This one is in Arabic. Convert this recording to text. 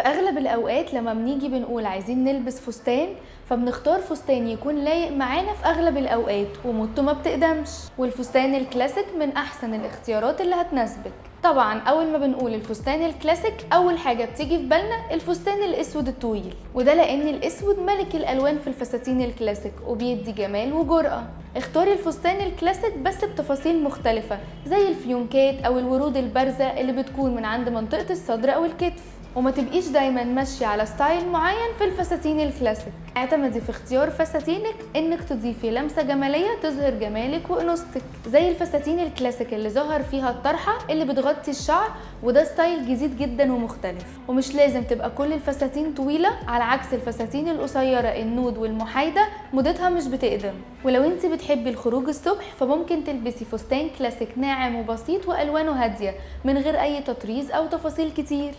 في اغلب الاوقات لما بنيجي بنقول عايزين نلبس فستان، فبنختار فستان يكون لايق معانا في اغلب الاوقات وموضته ما بتقدمش، والفستان الكلاسيك من احسن الاختيارات اللي هتناسبك. طبعا اول ما بنقول الفستان الكلاسيك اول حاجه بتيجي في بالنا الفستان الاسود الطويل، وده لان الاسود ملك الالوان في الفساتين الكلاسيك وبيدي جمال وجرأة. اختاري الفستان الكلاسيك بس بتفاصيل مختلفه زي الفيونكات او الورود البارزه اللي بتكون من عند منطقه الصدر او الكتف، وما تبقيش دايما ماشيه على ستايل معين في الفساتين الكلاسيك. اعتمدي في اختيار فساتينك انك تضيفي لمسه جماليه تظهر جمالك وانوثتك، زي الفساتين الكلاسيك اللي ظهر فيها الطرحه اللي بتغطي الشعر، وده ستايل جديد جدا ومختلف. ومش لازم تبقى كل الفساتين طويله، على عكس الفساتين القصيره النود والمحايده موضتها مش بتقدم. ولو انت بتحبي الخروج الصبح فممكن تلبسي فستان كلاسيك ناعم وبسيط والوانه هاديه من غير اي تطريز او تفاصيل كتير.